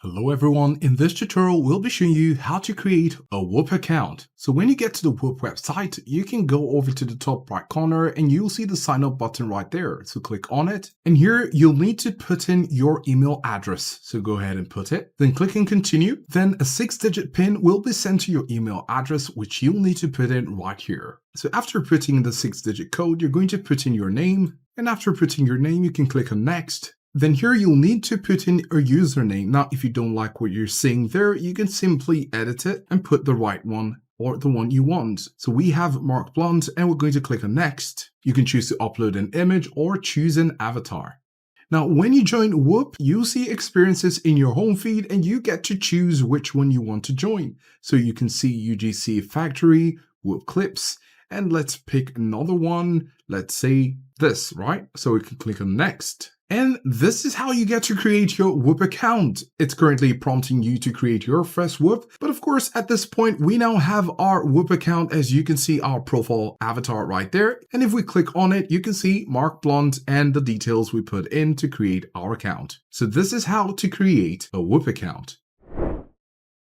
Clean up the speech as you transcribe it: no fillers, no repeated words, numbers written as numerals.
Hello everyone, in this tutorial we'll be showing you how to create a Whop account. So when you get to the Whop website, you can go over to the top right corner and you'll see the sign up button right there. So click on it and here you'll need to put in your email address. So go ahead and put it, then click and continue. Then a 6-digit PIN will be sent to your email address, which you'll need to put in right here. So after putting in the 6-digit code, you're going to put in your name, and after putting your name, you can click on next. Then here you'll need to put in a username. Now, if you don't like what you're seeing there, you can simply edit it and put the right one or the one you want. So we have Mark Blunt and we're going to click on next. You can choose to upload an image or choose an avatar. Now, when you join Whop, you'll see experiences in your home feed and you get to choose which one you want to join. So you can see UGC Factory, Whop Clips, and let's pick another one. Let's say this, right? So we can click on next. And this is how you get to create your Whop account. It's currently prompting you to create your first Whop, but of course at this point we now have our Whop account. As you can see, our profile avatar right there. And if we click on it, you can see Mark Blunt and the details we put in to create our account. So this is how to create a Whop account.